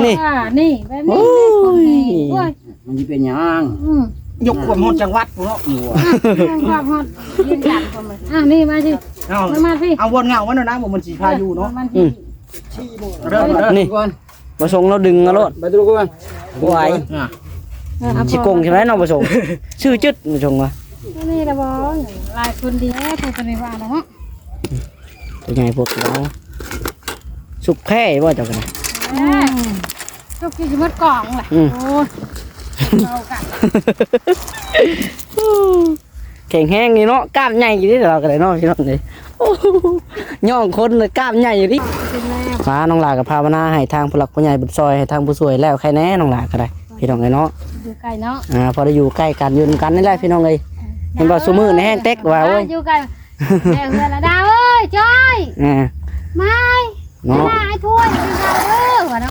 นี่แบบนี้มันจะเป็นยังยกความฮอดจังหวัดพวกเนาะความฮอดยืนยันความมันนี่มาสิมาสิเอาวนเงาวันนั้นบ่มันสิพายุเนาะเริ่มนี่ก่อนบ่ส่งเราดึงเอาโลดไปดูก่อนไหวสิกงใช่มั้ยน้องบ่ส่งชื่อจึดบ่ส่งว่านี่ล่ะบ่หลายคนดีผู้ปฏิบัติเนาะตัวใหญ่พวกเราสุกแค่บ่เจ้ากันก็คือสิหมดกล่องแหละโอ้เอากันแข็งแห้งนี่เนาะกล้ามใหญ่อยู่นี่เราก็ได้เนาะพี่น้องนี่ย่องคนเลยกล้ามใหญ่อยู่นี่ฟ้าน้องหลากับภาวนาให้ทางผู้หลักผู้ใหญ่บุญซอยให้ทางผู้สวยแล้วใครแน่น้องหลาก็ได้พี่น้องเนาะอยู่ใกล้เนาะพอได้อยู่ใกล้กันยืนกันนี่แหละพี่น้องเลยเห็นบ่ซุมื้อในแห้งเต็กว่าโอ้ยอยู่ใกล้แม่เฮือนละดาวเอ้ยจ้อยไม่เนาะไอ้ถ้วยกินข้าวเด้อว่าเนาะ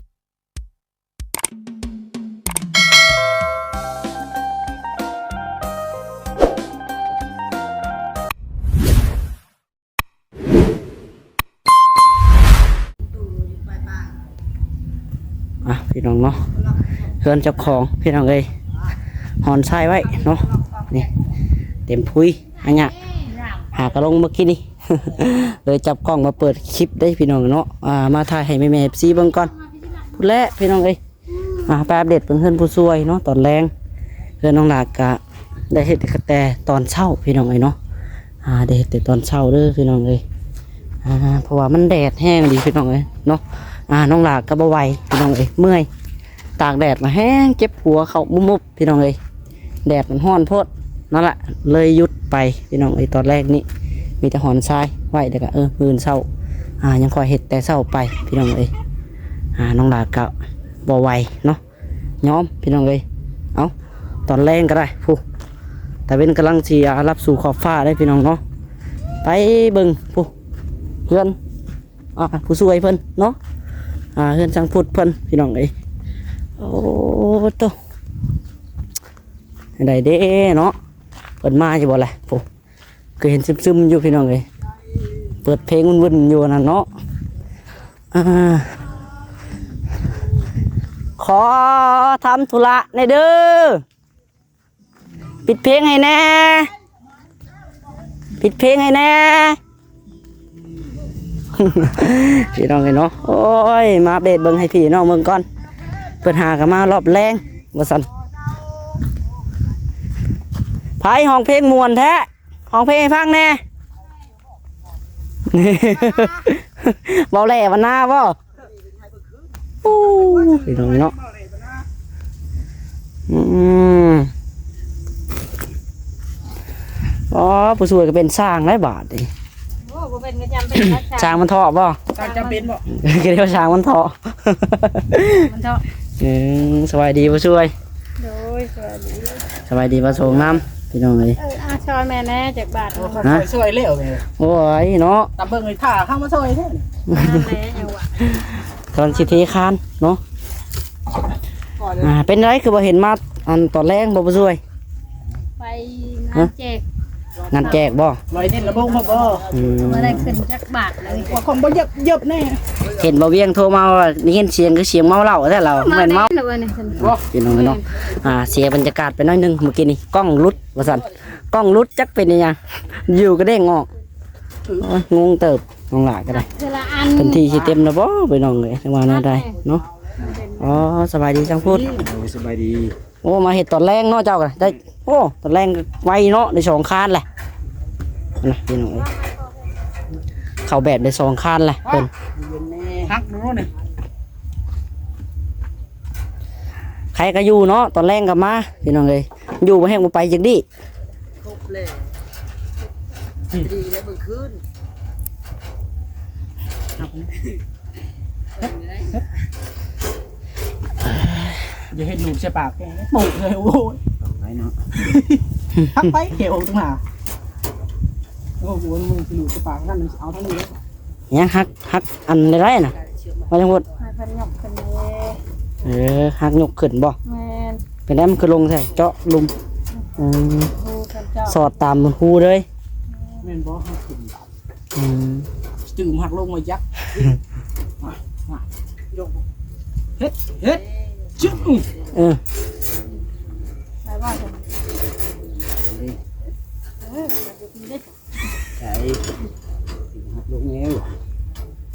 พี่น้องเนาะเฮือนเจ้าของพี่น้องเอ้ยหอนทรายไว้เนาะนี่เต็มพุยอันเนี้ยหากระลงเมื่อกี้นี่ เลยจับกล้องมาเปิดคลิปได้พี่น้องเนาะมาถ่ายให้แม่ๆ FC เบิ่งก่อนพูดแล้วพี่น้องเอ้ยไปอัปเดตเพิ่นเฮือนผู้ช่วยเนาะตอนแรงเฮือนน้องหลากะได้เฮ็ดแต่ตอนเช้าพี่น้องเอ้ยเนาะได้เฮ็ดแต่ตอนเช้าเด้อพี่น้องเอ้ยเพราะว่ามันแดดแห้งดีพี่น้องเอ้ยเนาะน้องหลากก็บ่ไหวพี่น้องเอ้ยเมื่อยตากแดดมาแห้งเจ็บหัวเข่ามุบๆพี่น้องเอ้ยแดดมันร้อนโพดนั่นแหละเลยหยุดไปพี่น้องเอ้ยตอนแรกนี่มีแต่หอนทรายไหวแต่ก็มื้อเช้ายังคอยเฮ็ดแต่เช้าไปพี่น้องเอ้ยน้องหลากก็บ่ไหวเนาะยอมพี่น้องเอ้ยเอาตอนแรงก็ได้ผู้แต่เป็นกำลังสิรับสู่ขอบฟ้าได้พี่น้องเนาะไปเบิ่งผู้เพื่อนผู้ช่วยเพิ่นเนาะเฮือนช่างพุดเพิ่นพี่น้องเอ้ยโอ้โตได้เด้เนาะเปิดมาจะบ่ล่ะโอ้เคยเห็นซึมๆอยู่พี่น้องเอ้ยเปิดเพลงวุ่นๆอยู่นั่นเนาะขอทำธุระในเด้อปิดเพลงให้แน่ปิดเพลงให้แน่ พี่น้องเนาะโอ้ยมาเบ็ดเบิ่งให้พี่น้องเบิ่งก่อนเปิดหากันมารอบแรงว่าซั่นไผห้องเพลงม่วนแท้ห้องเพลงให้ฟังแน่เบาแหล่วันหน้าบ่พี่น้องเนาะผู้ช่วยก็เป็นสร้างได้บาทดิช้างมันเถาะบ่ช้างจำเป็นบ่ก็เรียกว่าช้างมันเถาะสบายดีผู้ช่วยสบายดีประสงน้ำพี่น้องเลยซอยแม่แน่จากบาทช่วยเลี้ยวเลยโอ้ยเนาะตำเบิ่งเลยท่าเข้ามาช่วยแท้ตอนสิเทคานเนาะเป็นไรคือบ่เห็นมาอันตอนแรกบ่ผู้ช่วยไปงานแจกงานแจกบ่ลอยเด่นระบงบ่มาได้ขึ้นจักบาทเลยว่าคงบ่เย็บแน่เห็นบ่เวียงโทรมาว่านี่เห็นเสียงคือเสียงเมาเหล้าแท้เราแม่นเมาพี่น้องเนาะเสียบรรยากาศไปหน่อยนึงเมื่อกี้นี่กล้องรุดว่าซั่นกล้องรุดจักเป็นยังอยู่ก็เด้งออกงงเติบน้องหลาก็ได้ทันทีสิเต็มแล้วบ่ไปน้องเอ้ยจังว่าได้เนาะสบายดีจังพูดสบายดีโอ้มาเห็ดตอนแรงเนาะเจ้ากันได้โอ้ตอนแรงไวเนาะได้2คานแหละนะพี่น้องเข้าแบบได้2คานแหละเพิ่นฮักนู้นนี่ใครก็อยู่เนาะตอนแรงก็มาพี่น้องเอ้ยอยู่บ่แห้งบ่ไปจังดิครบเลยดีได้มื้อคืนอย่าเห็นหนูใช่ปากแกปลุกเลยโอ้ยไปเนาะทักไปเขียวตรงหน้าโอ้โหมึงสิหนูใช่ปากนั่นเอาทั้งนี้เลยเนี่ยฮักอันไรน่ะมาจังหวัดฮักยกขึ้นบ่เป็นได้มันคือลงใช่เจาะลุมสอดตามมันหูเลยแม่นบ่ฮักขึ้นจืมหักลงมายักยกเพ เฮ็ดจึ๊บ เออ ไปบ่จัง ใช่ลูกแง่ว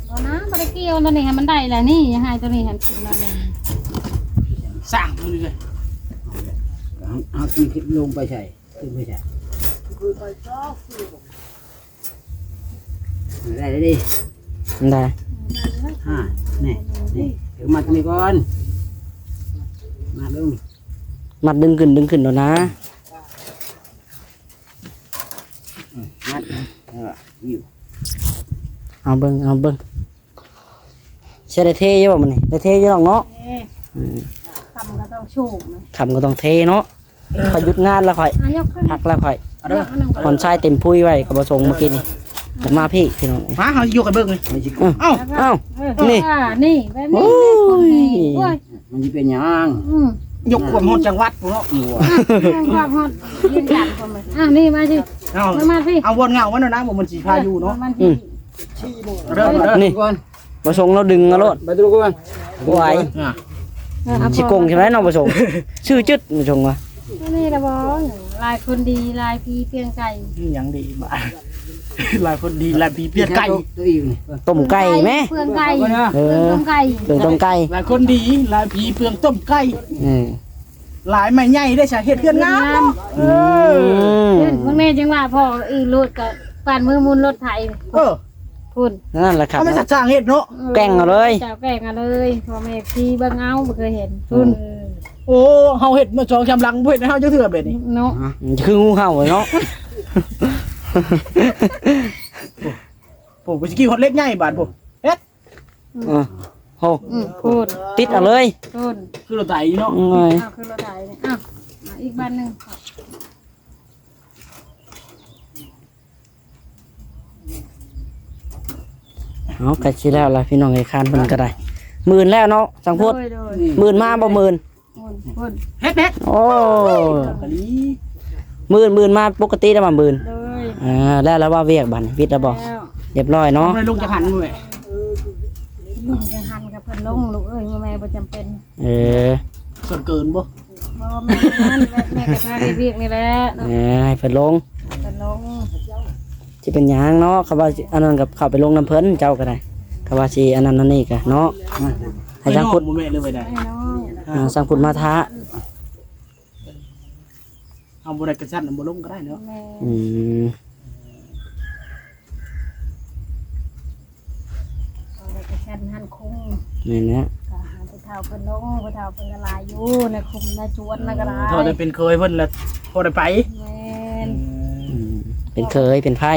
บ่นะบ่ได้เกี่ยวตัวนี้ให้มันได้แหละนี่อย่าให้ตัวนี้หันขึ้นมาเลย สร้างมันเลย เอาขึ้นลงไปใช่ขึ้นไปใช่ได้ดิ ได้ นี่นี่เดี๋ยวมาตรงนี้ก่อนมาลง มัดดึงขึ้นแล้วนะ มัดอยู่ เอาเบิ่งใช่ได้เทอยู่บ่มันนี่ได้เทอยู่หรอกเนาะ ทำก็ต้องชูกนะ คำก็ต้องเทเนาะค่อยหยุดงานแล้วค่อย ยกขึ้น พักแล้วค่อย เอาเด้อ คนชายเต็มพุ้ยไว้กับประสงค์เมื่อกี้นี่แต่มาพี่พี่น้อง มาเฮาอยู่กันเบิ่งเลย มันจะ เอ้าเอ้า นี่ นี่แบบ โอ้ นี้ ย โอ้ย มันจะเป็นยัง ยกความฮอดจังหวัดพุ่นเนาะ หัว ความฮอตยืนยันคนเลยนี่มาสิ เอา มาพี่ เอาวนเงามันนะบ่มันสิพาอยู่เนาะ มันพี่ เอาเด้อเอาเด้อ นี่ประสงค์เราดึงเอารถ ไปดูก่อน ไหว อ่ะ ชิกงใช่ไหมน้องประสงค์ชื่อจึ๊ดประสงค์วะ นี่ละบอลายคนดีลายพีเพียงไก่ นี่หยังดีบ่หลายคนดีหลายผีเปียกไก่ ตัวอีกนี่ ต้มไก่ไหม เพื่องไก่ เอ เพื่อง อ ต้มไก่ เปลืองต้มไก่ หลายคนดีหลายผีเปลืองต้มไก่ อืม หลายไม่ใหญ่ได้สาเหตุเพื่อนงามเนาะเออ บางแม่จังว่าพ่ออีรถกับปานมือมุนรถไถ เออ พุ่น นั่นแหละครับ เขาไม่สักจ้างเฮ็ดเนาะ แกล้งเอาเลย เจ้าแกล้งเอาเลยพ่อแม่พี่เบิ่งเอาบ่เคยเห็นพุ่น โอ้เฮาเฮ็ดมาสองชามหลังบ่เฮ็ดให้เฮาจักเทื่อเบ็ดนี่ เนาะ คืองูเห่าเลยเนาะ โอ้บ่สิกี้ฮอดเล็กใหญ่บาดบ่เฮ็ด เออโห พุ่น ติดเอาเลย พุ่น คือรถไถเนาะ เอ้ย เอาขึ้นรถไถนี่อ้าวอีกบ้านนึง เอากะสิแล้วล่ะพี่น้องไอ้คานเพิ่นก็ได้หมื่นแล้วเนาะสังพูด โดย หมื่นมาบ่หมื่น พุ่น เฮ็ดเฮ็ด โอ้ กะลี หมื่นมาปกติแล้วมาหมื่น โดย แล้วว่าเวียกบัดนี้วิทย์แล้วบ่ แล้ว เรียบร้อย เอา เนาะ ไปลงจักหันมื้อ ลุงจังหันกับเพิ่นลงลูกเอ้ยแม่บ่จำเป็น เออ ส่วนเกินบ่ บ่แม่นั่นแม่ก็พาไปเวียกนี่แหละ ให้เพิ่นลง เพิ่นลง สิเป็นหยังเนาะเขาว่าสิอันนั้นกับเข้าไปลงน้ำเพิ่นเจ้าก็ได้เขาว่าสิอันนั้นอันนี้ก็เนาะให้สังพุทธ บ่แม่เลยไปได้ ไอ้น้อง สังพุทธมาท้า เอาบ่ได้กระชั้นบ่ลงก็ได้เนาะ แม่ อืม เอาไปกระชันหันคุ้ง นี่นะ ก็หาไปเท่าเพิ่นลงไปเท่าเพิ่นก็ลายอยู่ในคุมในจวนในกระลาย เท่าได้เป็นเคยเพิ่นแล้วพอได้ไป แม่น อืมเป็นเคยเป็นไพ่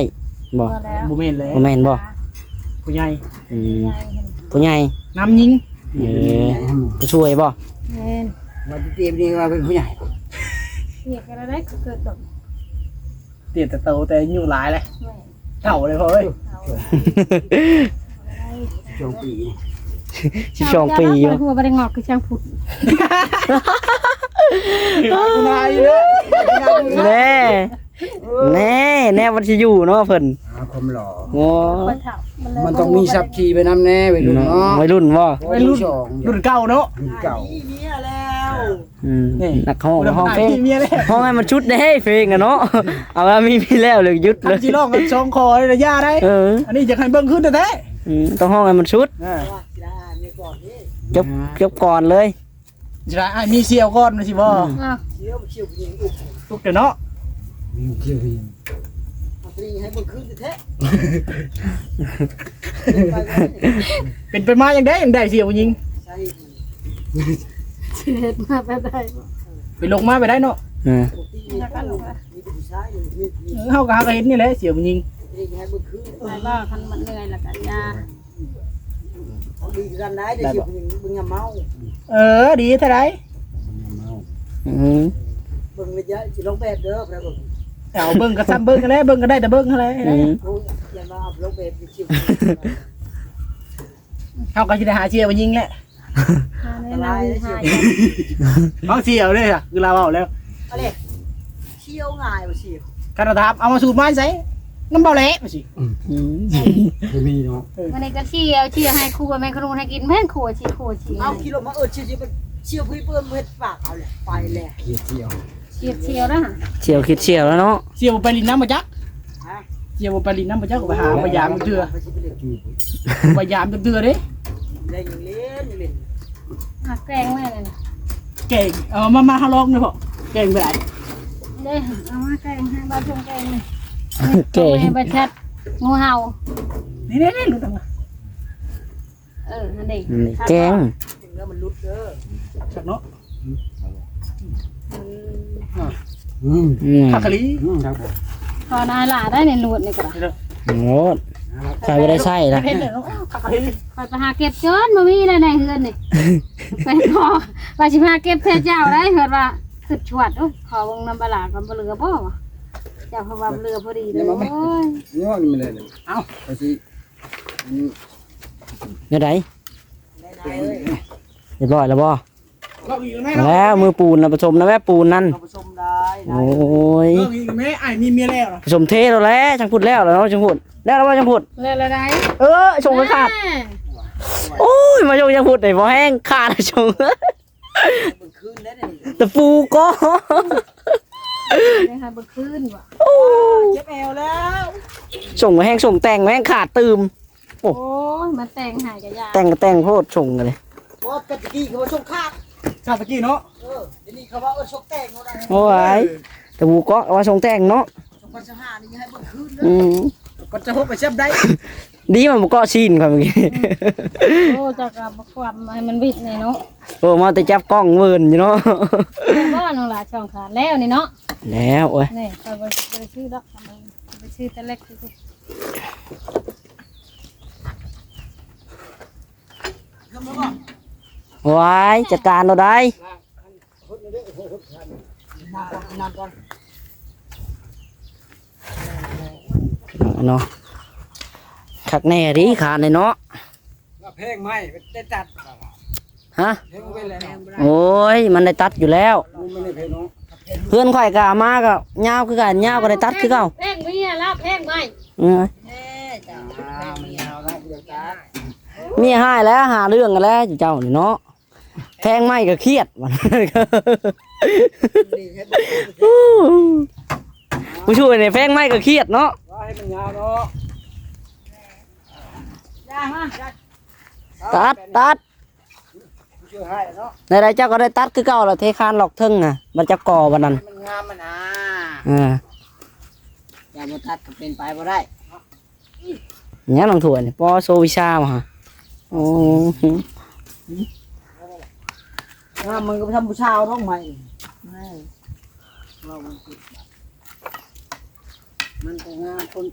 บ่ พอแล้ว บ่แม่นแล้ว บ่แม่นบ่ ผู้ใหญ่ อืมผู้ใหญ่ น้ำยิง เออผู้ช่วยบ่ แม่น มาเตรียมนี่ว่าเป็นผู้ใหญ่ เรียกกันได้เกิดตก เตี้ยแต่โตแต่อายุหลายเลย แม่ เฒ่าเลยพ่อเอ้ย เอา ช่วงปี 12 ปีอยู่ หัวบ่ได้งอกคือช่างพุด คุณนายเด้อ แน่วันสิอยู่เนาะเพิ่น หาความหล่อ โอ้ คนเฒ่าเลย มันต้องมีสับชีไปน้ำแน่ไปดูเนาะ วัยรุ่นบ่ วัยรุ่นสอง รุ่นเก่าเนาะ รุ่นเก่า อืม นี่ นักห้องห้องเพลง เมียเลย ห้องให้มันชุดได้เพลงอะเนาะเอาว่ามีแล้วเลยยุดเลย ทำจีร้องกันสองคอเลยย่าได้ เออ อันนี้จะให้เบิ่งขึ้นแท้ ต้องห้องให้มันชุด ๆ จบก่อนเลย จะได้มีเสียวก่อนนะสิบ่ อ้าว ทุกเดี๋ยวเนาะ มีเกี่ยวกับ เป็นไปมาอย่างได้อย่างได้เสียวยิง เฮ็ดมาไปได้ ไปลงมาไปได้เนาะ แล้วก็ลงมา เฮาก็หาก็เห็นนี่แหละเสียวยิง ไปบ่คันมันเหนื่อยแล้วก็ยา ได้บ่ เออดีเท่าไหร่ เอาเบิ่งก็ซ้ำเบิ่งกันแล้วเบิ่งก็ได้แต่เบิ่งเท่าไหร่เฮาก็สิได้หาเสียวยิงแหละ หาในนาหา เอาเสียวเลยอ่ะคือเราเอาแล้ว เชี่ยวง่ายว่ะเชี่ยว คันถามเอามาสูตรไม้ใส่ น้ำเบาเละไปสิ จะมีเนาะ วันนี้ก็เชียวให้ครูแม่ขนุนให้กินแม่งครัวชี เอากิโลมาเชี่ยวเชี่ยวพี่เปิ้ลเฮ็ดปากเอาแหละไปแหละ เกี่ยว เชียวนะ เชียวคิดเชียวแล้วเนาะ เสียวไปลินน้ำมาจักเสียวไปลินน้ำมาจักไปหาพยายามเตือพยายามเตือเด้ เล่นเล่นเล่น แกงแม่เลย เก่งมาฮาลองเลยพ่อเก่งไปไหน เด้เอามาแกงให้บ้านชงแกงเลย เก๋ ไปชัดงูเห่า นี่รู้ตังค์ นั่นเด็ก แกง ถึงแล้วมันลุดเด้อ สักเนาะ ค ผักกะลี ครับผม พอนายหล่าได้ในหนวดนี่ก็ได้ โอ้ใส่ไม่ได้ใส่ละ เผ็ดเลยผักกะลี คอยไปหาเก็บจนมามีในเฮือนนี่ไปพอว่าสิพาเก็บเพชรเจ้าได้เหิดว่าขึ้นชวดขอวงน้ำปลากับเรือบ่เจ้าเพราะว่าเรือพอดีเลยโอ้ย นี่ว่ามันเลยเอาไปสิ เดี๋ยวไหน นายเอ้ย เรียบร้อยแล้วบ่ เราอีกไหม แล้วมือปูนนะผสมนะแม่ปูนนั่น เราผสมได้ โอ้ย เราอีกไหมไอ้มีเมียแล้ว ผสมเทแล้วแหละจังพูดแล้วแล้วเนาะจังพูดแล้วว่าจังพูด เรืออะไร ชงไม่ขาดโอ้ยมาชงจังพูดไหนบ่แห้งขาดชง มันคืนได้เนี่ย ตะปูก็ ได้ค่ะบ่คืนว่ะ เจ็บแอวแล้ว ส่งมาแห้งส่งแต่งมาแห้งขาดตืม โอ้ยมาแต่งหายกับยา แต่งก็แต่งโพดส่งกันเลย เพราะตะกี้เขาว่าชกคาบ ชาตะกี้เนาะ เดี๋ยวนี้เขาว่าชกแตงเขาได้ โอ้ยตะปูก็เอาว่าส่งแต่งเนาะ ชกพันสหานี่ให้มันคืนเลย อืม ก็จะพบไปเชฟได้ ดีมันก็ซีนครับเมื่อกี้ โอ้จะกับความให้มันบิดในเนาะ โอ้มาแต่จับกล้องเวิร์นอยู่เนาะ ว่าน้องหลาช่องขาดแล้วนี่เนาะ แล้วโอ้ย นี่ไปชื่อดอกไปชื่อแต่เล็กสิ วายจัดการเราได้ นานก่อน เนาะคักแน่ดิขาดเลยเนาะ เพลงไม่ได้ตัด ฮะ เพลงไปแล้ว โอ้ยมันได้ตัดอยู่แล้ว ไม่ได้เพลงน้อง เพื่อนข่อยกะมาก็ยาวคือกันยาวก็ได้ตัดคือเก่า แพงมีแล้วแพงไหม เออ จ้าไม่เอาแล้วเดี๋ยวตัด เมียให้แล้วหาเรื่องกันแล้วเจ้านี่เนาะแทงไม่ก็เครียดมัน ผู้ช่วยเนี่ยแทงไม่ก็เครียดเนาะ ว่าให้มันยาวเนาะ ตัด ช่วยให้เนาะ ในไรเจ้าก็ได้ตัดคือเก่าแล้วเทคานหลอกทึ่งอ่ะมันจะก่อวันนั้น มันงามมันอ่ะ อ่า อย่ามาตัดก็เป็นไปบ่ได้ เนี่ยลองถั่วนี่ปอโซวิชามาฮะโอ้ งามมันก็ทำผู้ชาวท้องใหม่มันก็งามคน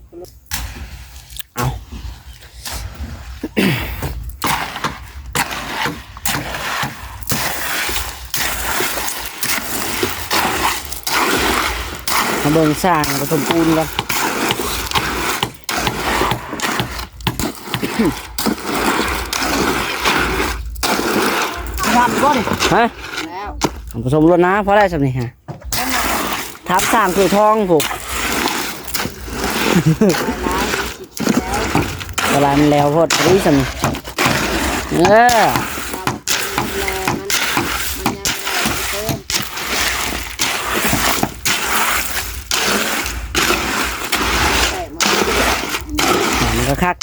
มาเบิ่งสร้างผสมปูนกัน งามก็ดิ ฮะ แล้ว ผสมรวดนะเพราะอะไรสับนี่ฮะทับสร้างคือทองผูกเวลามันแล้วโพดรีสับนี่มันก็คัก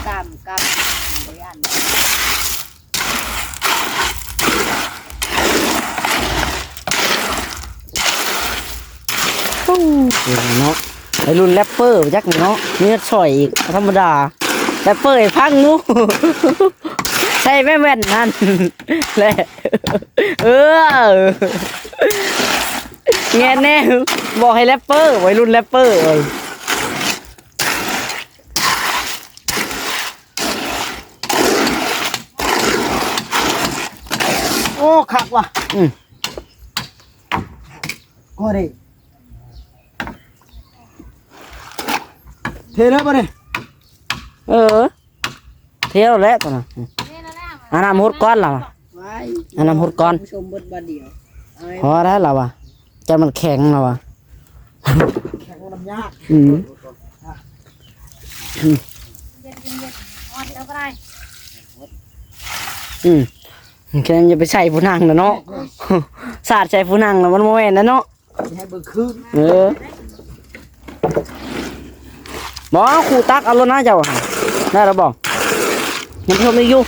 กล้ามบ่ยัน เนาะไอรุ่นแรปเปอร์จักเนาะเนื้อช่อยอีกธรรมดาแรปเปอร์ไอ้พังนู้ ใช่แม่แว่นนั่น แหละแง่แน่บอกให้แรปเปอร์ไว้รุ่นแรปเปอร์เลย โอ้คักว่ะก็ดิเทแล้วป่ะเนี่ย เที่ยวแล้วตอนนั้น นี่นั่นแหละ อันน้ำหดก้อนเรา ไว้ อันน้ำหดก้อน ชมบทบาทเดียวเอาไว้ พอได้เราจะมันแข็งเรา แข่งน้ำยาก อืม เย็นๆออดแล้วก็ได้ อืมแค่จะไปใส่ผู้นั่งนะเนาะ สาดใส่ผู้นั่งนะมันโมเมนนะเนาะ ให้เบิ่งคืน บอกครูตักเอารถนะเจ้าได้แล้วบอกยังเพิ่มอีกอยู่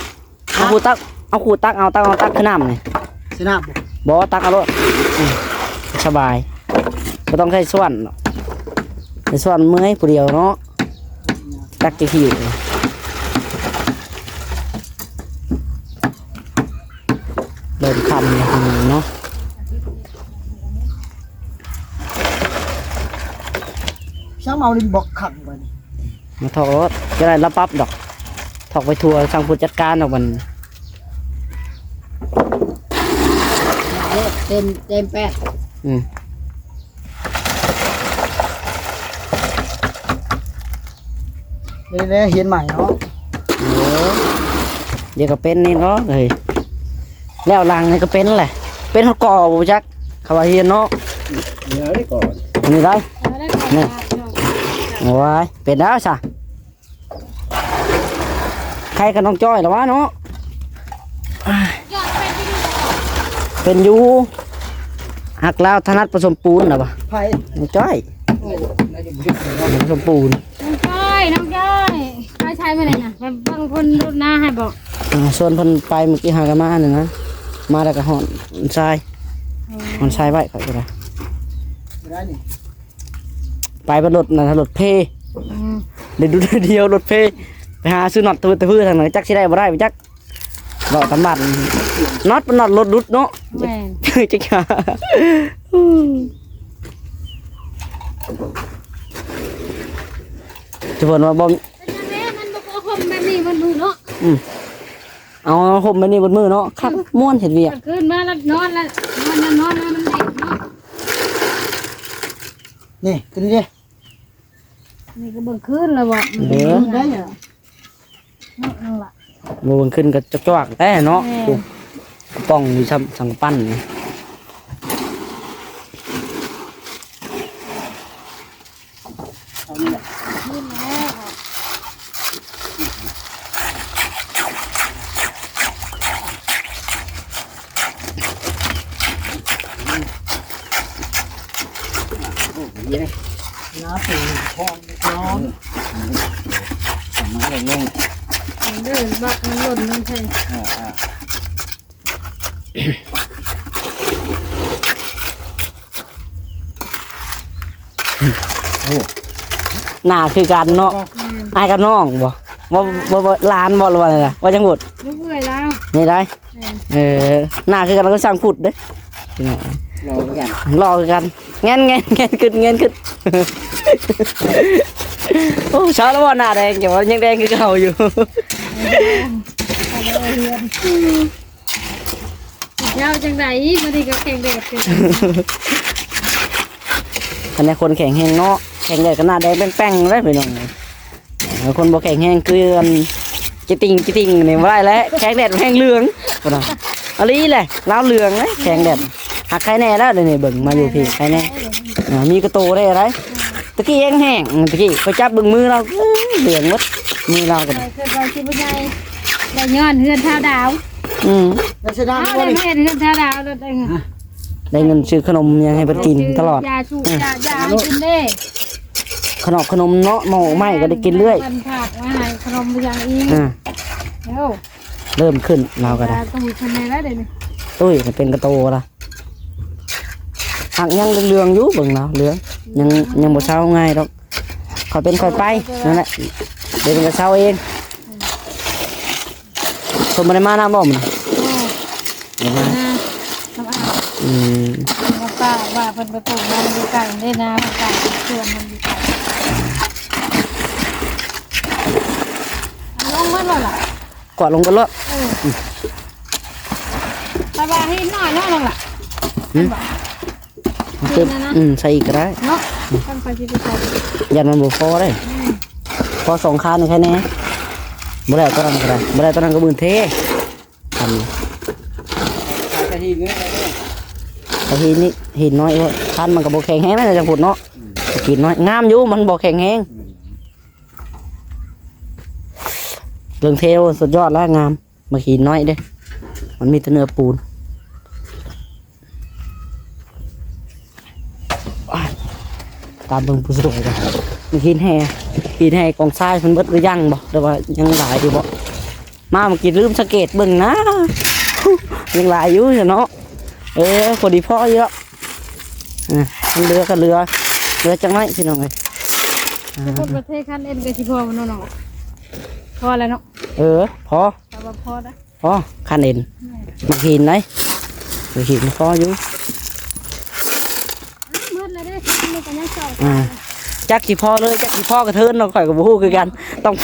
เอาครูตักเอาตักขึ้นน้ำเลย ชนะบ่ บอกตักเอารถสบายไม่ต้องใช้ส่วนหรอกใช้ส่วนเมื่อยผู้เดียวเนาะตักจะขี้เดินคำเนาะ ช่างเมาลินบอกขังไว้นี่ มาถอกรถจะได้รับปั๊บดอกถอกไปทัวร์ทางผู้จัดการดอกมัน เต็มแปด อืม นี่เห็นใหม่เนาะ เดี๋ยวก็เป็นนี่เนาะเลยแล้วลังนี่ก็เป็นแหละเป็นเขาก่อบุจักเขาว่าเฮียนเนาะ เดี๋ยวได้ก่อน อันนี้ได้ เอาได้ก่อนนะพี่น้อง โอ้ยเป็นแล้วซะใครกับน้องจ้อยหรอวะเนาะ ยอดเป็นที่ดี เป็นอยู่หักแล้วธนัดผสมปูนหรอวะ ไผ่ น้องจ้อย น่าจะบ่เห็นเนาะ ผสมปูน น้องจ้อยไปใช้ไปไหนน่ะไปเบิ่งคนรถหน้าให้บอก ส่วนเพิ่นไปเมื่อกี้หากันมาหนึ่งนะมาแล้วก็หอนทรายหอนทรายไว้ก่อนก็ได้ ไม่ได้นี่ ไปบนรถนะรถเพ อืม เดี๋ยวดูเดียวรถเพไปหาซื้อน็อตตัวพื้นทางไหนจักสิได้บ่ได้ไปจักบอกตำบัดน็อตเป็นน็อตรถดุดเนาะ แม่น จักหาจะบอกว่าบ่ เป็นยังไงมันบ่ก็ห่มแบบนี้มันมือเนาะ เอาห่มไปนี่บนมือเนาะคักม่วนเห็ดเวียก ขึ้นมาแล้วนอนแล้วนอนแล้วมันเด็กเนาะ นี่ตัวนี้ดิ นี่ก็เบิ่งขึ้นแล้วบ่ เด้อ ได้เหรอ นั่นล่ะ บ่เบิ่งขึ้นก็จักจวักแต่เนาะโอ้ป้องอยู่สังปั้นนี่ เอานี่แหละ ขึ้นแล้ว น้าปูทองน้อง มาลง เดินบักมันหล่นลงใส่ หน้าคือกันเนาะอ้ายกับน้องบ่ล้านบ่หรือว่าอะไรล่ะว่าจังหวด ลูกเอ้ยแล้ว นี่ได้หน้าคือกันแล้วก็สร้างผุดเด้อ รอกัน รอกันเงี้ยขึ้น โอ้เช้าแล้วว่าหน้าแดงอย่างว่ายังแดงคือเก่าอยู่ เจ้าจังไดมาดีกับแข่งเด็กกัน อันนี้คนแข็งแห้งเนาะแข็งใหญ่ก็หน้าแดงแป้งๆเลยไปน้องคนบ่แข็งแห้งคืออันจิติงนี่บ่ได้แล้วแข็งแดดแห้งเหลืองบ่น่ะอันนี้แหละลาวเหลืองนะแข็งแดดหักใครแน่แล้วเดี๋ยวนี้เบิ่งมาอยู่พี่ใครแน่มีกระโตได้อะไรตะกี้แห้งตะกี้ไปจับเบิ่งมือเราเหลืองหมดมือเรากัน เคยไปที่บ่ใหญ่ได้ย้อนเฮือนเท้าดาว แล้วชนะ เอา บ่ ได้ นี่ เฮ็ดเฮือนเท้าดาวแล้วได้เงิน ได้เงินซื้อขนมยังให้เพิ่นกินตลอด ยาสูบยากินเด้ ขนมเนาะหม้อไหม้ก็ได้กินเรื่อย มันผักมาให้ขนมอย่างอีกเดี๋ยว เริ่มขึ้นเราก็ได้ ต้องทำไงแล้วเดี๋ยวนี้ ตุ้ยมันเป็นกระโตละหักยังเหลืองอยู่เบิ่งเราเหลืองยังบ่เช้าง่ายดอกค่อยเป็นค่อยไปนั่นแหละเดี๋ยวมันก็เช้าเองคนบ่ได้มาน้ำบ่มันบ่มา ทำอะไรว่าป้าว่าเพิ่นไปปลูกมันอยู่ไกลได้นะมันไกลชวนมันอยู่ไกลลงมันบ่ล่ะ กวาดลงกันเลย สบายให้หน่อยเนาะล่ะ เติมใส่อีกก็ได้ เนาะตั้งไปที่ไปใส่ ยันมันบ่พอได้พอ2คันแค่นี้บ่ได้ตอนนั้นก็ได้บ่ได้ตอนนั้นก็มือเท คันนี้ ใส่หินนี่ แต่หินนี่หินน้อยเว้ยคันมันก็บ่แข็งแฮงนะจังพูดเนาะหินน้อยงามอยู่มันบ่แข็งแฮงเรื่องเทวสุดยอดแล้วงามมาหินน้อยเด้มันมีแต่เนื้อปูนตามเบิ่งผู้สวยกันหินแห่กองทรายมันเบิดหรือยังบ่หรือว่ายังหลายอยู่บ่มาเมื่อกี้ลืมสังเกตเบิ่งนะ ยังหลายอยู่เนาะพอดีพ่อเยอะมันเรือก็เรือจังไรพี่น้องเลย จะพูดประเทศคันเอ็นกับสิพอมันน้องพอแล้วเนาะพอ แต่ว่าพอนะ พอคันเอ็นมันหินไหนมันหินพออยู่ มืดเลยได้ไม่กันยังเจ้า จักสิพอเลยจักสิพอกระเทินเราข่อยกับบู๊คือกันต้อง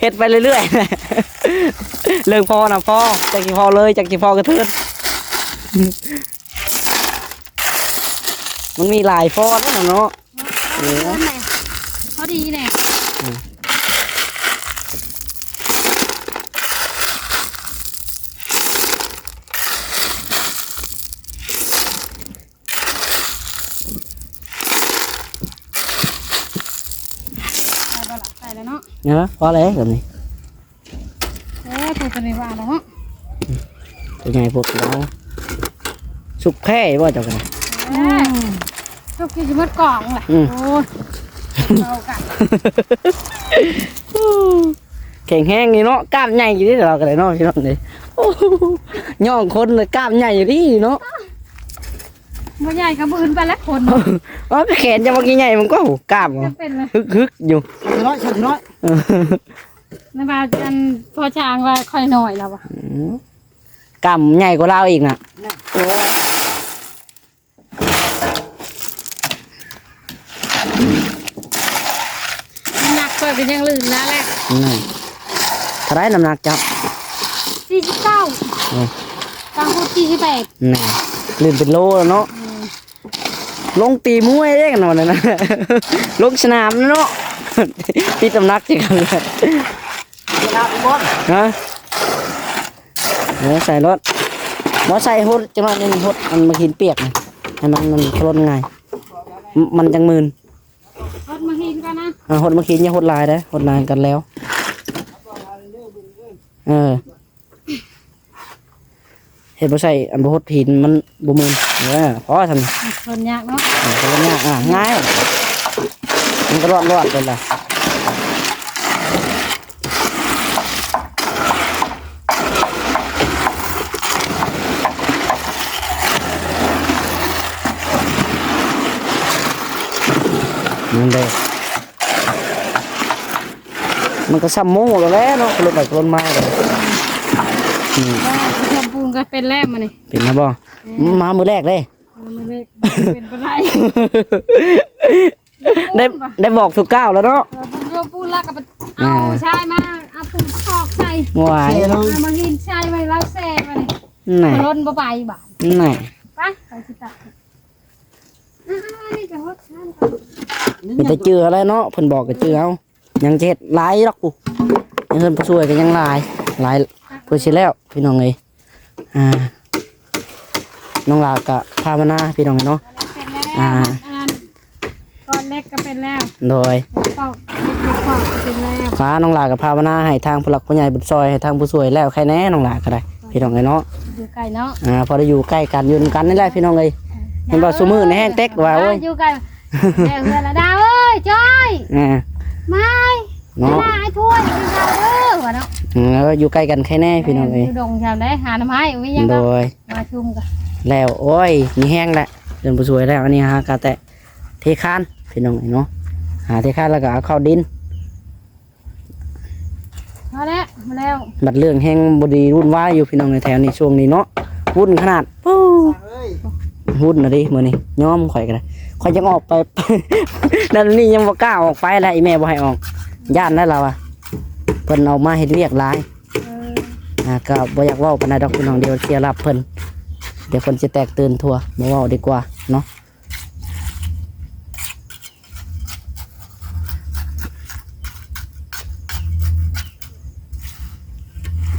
เฮ็ดไปเรื่อยๆเรื่องพอนะพอจักสิพอเลยจักสิพอกระเทินมันมีหลายฟอแล้วเนาะพอดีเนี่ยใส่แล้วเนาะพอเลยแบบนี้พูดกันในว่าแล้วเนาะเป็นไงพวกเราสุกแค่ว่าเจ้ากันทุกที่จะมัดกล่องแหละโอ้เรากันแข็งแห้งนี่เนาะกล้ามใหญ่อยู่ที่เรากันเลยเนาะพี่น้องเลยย่องคนเลยกล้ามใหญ่อยู่ที่เนาะมันใหญ่กับบืนไปแล้วคนแขนจะมากี่ใหญ่มันก็กล้ามฮึกอยู่ชัดน้อยในบ้านพอช้างว่าค่อยหน่อยแล้ววะกล้ามใหญ่กว่าเราอีกน่ะหนักก็เป็นยังลื่นแล้วแหละถ้าได้น้ำหนักจับ49ตั้งพูด48นี่ลื่นเป็นโลแล้วเนาะลงตีมวยได้กันหน่อยนะลงสนามเนาะตีน้ำหนักจริงกันเลยฮะใส่รถใส่หดจะมาเป็นหดมันมาหินเปียกให้มันทนง่ายมันจังมืนหดมาหินกันนะหดมาหินอย่าหดลายได้หดลายกันแล้วเห็นบ่ใส่อันบ่หดหินมันบ่มืนเพราะทำทนยากเนาะทนยากง่ายมันก็รอดเลยล่ะนั่นเลยมันก็ซ้ำโม่แล้วเนาะรถแบบรถไม้เลยทำปูนก็เป็นแรกมานี่เป็นนะบ่มามือแรกเลยเป็นอะไรได้บอกสุกก้าวแล้วเนาะปูนลากกับเอาชายมาเอาปูนชอกใส่มาหินชายไว้แล้วแซ่มานี่ล้นบ่ไปบ่ไหนไปสิตานี่จะหดชั้นมันจะเจออะไรเนาะเพิ่นบอกก็เจอเอายังเจ็ดหลายหรอกกูยังเพิ่นผู้ช่วยก็ยังหลายเพิ่นสิแล้วพี่น้องเอ้ยน้องลาก็ภาวนาพี่น้องเนาะก้อนเล็กก็เป็นแล้วโดยฟ้าน้องลากับภาวนาให้ทางผู้หลักผู้ใหญ่บุญซอยให้ทางผู้ช่วยแล้วใครแน่น้องลาก็ได้พี่น้องเอ้ยเนาะอยู่ใกล้เนาะพอได้อยู่ใกล้กันอยู่กันนี่แหละพี่น้องเอ้ยเห็นบ่ซุมื้อในแห้งเต็กว่าโอ้ยอยู่ใกล้เพื่อนละดาวเอ้ยจ้อยไม่เนาะไอ้ถ้วยดาวเด้อว่าเนาะอยู่ใกล้กันใครแน่พี่น้องเอ้ยอยู่ดงชาวได้หาน้ำไม้มียังโดยมาชุมกันแล้วโอ้ยมีแห้งแหละเดินผู้ช่วยแล้วอันนี้หากะแตะเทคานพี่น้องเนาะหาเทคานแล้วก็เอาเข้าดินมาแล้ว บัดเรื่องแห้งบดีวุ่นวายอยู่พี่น้องในแถวนี้ช่วงนี้เนาะวุ่นขนาดวุ่นนะดิมื้อนี้ย้อมข่อยกันข่อยยังออกไปนั่นนี่ยังบ่กล้าออกไปแล้วอีแม่บ่ให้ออกย่านได้แล้วอ่ะเพิ่นเอามาเฮ็ดเวียกหลายก็บ่อยากเว้าปานใดดอกพี่น้องเดี๋ยวเสียรับเพิ่นเดี๋ยวเพิ่นสิแตกตื่นทั่วบ่เว้าดีกว่าเนาะ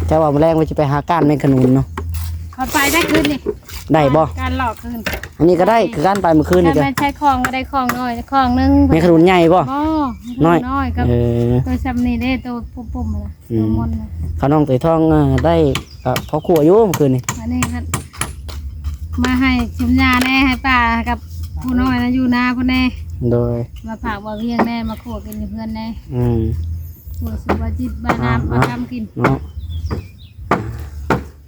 เจ้าว่าแมลงว่าจะไปหาก้านแมงขนุนเนาะ เขาไปได้คืนนี่ ได้บ่ การหลอกคืน อันนี้ก็ได้คือก้านไปเมื่อคืนนี่ แต่ จ้ะ มันใช้ของก็ได้ของน้อยของนึง แมงขนุนใหญ่บ่ น้อย น้อยกับ เออ ตัวซ้ำนี่ได้ตัวปุ่มๆนะตัวมนนะ เขาน้องเตยทองได้พอขัวอยู่เมื่อคืนนี่ อันนี้ครับมาให้ชิมยาแน่ให้ป้ากับผู้น้อยนะอยู่นาผู้แน่ โดย มาฝากบ่เวียงแน่มาขวกินอยู่เพื่อนแน่ อืม ขวสุบจิตบ้านน้ำมาทำกิน เนาะ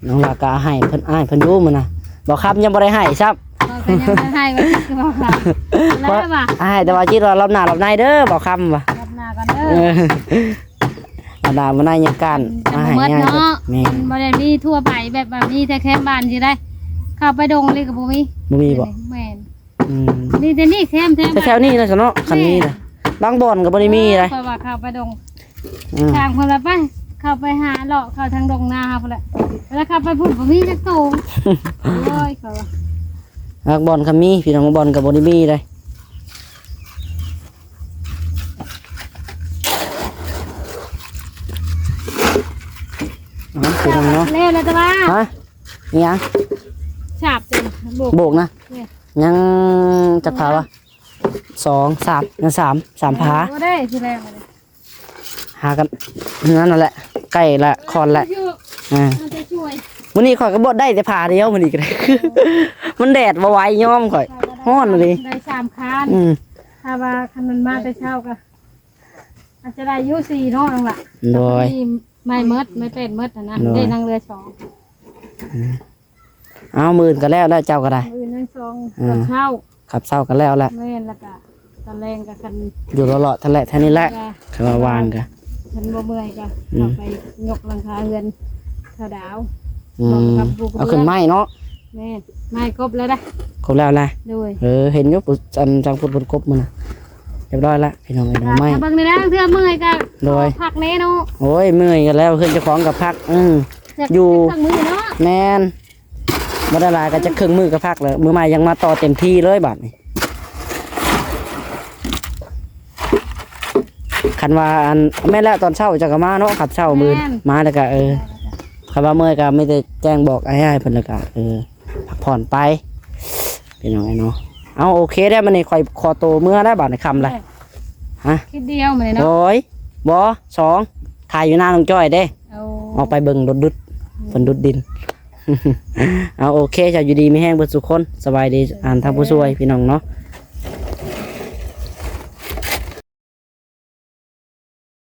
น้องลากาให้เพิ่นอ้ายเพิ่นอยู่มื้อน่ะบ่ครับยังบ่ได้ให้ซับ ก็ยังไม่ให้ว่าจะบอกค่ะแล้วป่ะ อ้ายแต่ว่าจิตว่ารอบหน้ารอบในเด้อบ่คำว่ะ รับหน้ากันเด้ เอ อ อรอบหน้าบ่ในยังกัน จะ มา บ่ ให้ เมิด ง่าย เนาะ แม่น บ่ได้มีทั่วไปแบบนี้แต่แค่บ้านสิได้ เข้าไปดงเลยกับบ่มี บ่มีบ่ แม่น อืม นี่แต่นี่แคมแท้ แต่แถวนี้นะเนาะคันนี้น่ะบางบ่อนก็บ่ได้มีเลย เพราะว่าเข้าไปดง อืม ทางคนละไปเข้าไปหาเลาะเข้าทางดงนาพุ่นแหละแล้วเข้าไปพุ่นบ่มีจักโตโอ้ยเขาว่า บางบ่อนก็มีพี่น้องบางบ่อนก็บ่ได้มีเลยพี่น้องเนาะ เร็วเลยจ้ะว่า ฮะนี่ยัง ฉาบจนโบก โบกนะ เนี่ย ยังจักผาวะ2 3ยัง3ผา บ่ได้สิแรงเลย หากันนั่นแหละใกล้ละคอนละอ่า มันจะช่วย มื้อนี้ข่อยก็บ่ได้แต่ผาเดียวมื้อนี้ก็ได้ มันแดดบ่ไหวยอมข่อยฮ้อนเลย ได้3คัน อืม ถ้าว่าคันมันมาแต่เช้าก็อาจจะได้อยู่4เนาะนั่นล่ะ โดย มีไม่เมดไม่เป็นเมดนะ โดย ได้นั่งเรือสอง เอามื่นก็แล้วเจ้าก็ได้ อื่นนั่งสอง อ่า กับเช้า ขับเศร้ากันแล้วแหละ แม่นแล้วก็ตะแรงกับคัน อยู่เลาะๆทะเลท่านี้แหละ ก็ คือว่าวางกัน คันบ่เมื่อยก็ อืม เอาไปยกหลังคาเรือนเท่าดาว อืมเอาขึ้นไม้เนาะ แม่นไม่ครบแล้วนะ ครบแล้วแหละ ด้วย เห็นอยุบจังพุดบนกบมันน่ะเรียบร้อยละพี่น้องไอ้น้องไม้ ถ้าเบิ่งในนั้นเทื่อเมื่อยก็ โดย พักแน่เนาะ โอ้ยเมื่อยกันแล้วขึ้นเจ้าของกับพักอยาก อยู่ พักมือเนาะ แมนมาได้หลายก็จะครึ่งมือกับพักเลยมือใหม่ยังมาต่อเต็มที่เลยบาดนี้คันว่าอันแม่นแล้วตอนเช้าจะก็มาเนาะขับเช้ามือมาแล้วก็คันว่าเมื่อยก็ไม่ได้แจ้งบอกไอ้เพิ่นแล้วก็พักผ่อนไปพี่น้องไอ้เนาะเอาโอเคได้มันนี่คอยคอโตเมื่อได้บาดในคำเลย ฮะ คิดเดียวเหมือน โด เนาะ ยบ่2ถ่ายอยู่หน้าน้องจ้อยเด้ เอา ออกไปเบิ่งรถดุดฝนดุดดิน เอาโอเคจะอยู่ดีไม่แห้งเบิดสุกคนสบายดีอ่านทางผู้ช่วยพี่น้องเนาะ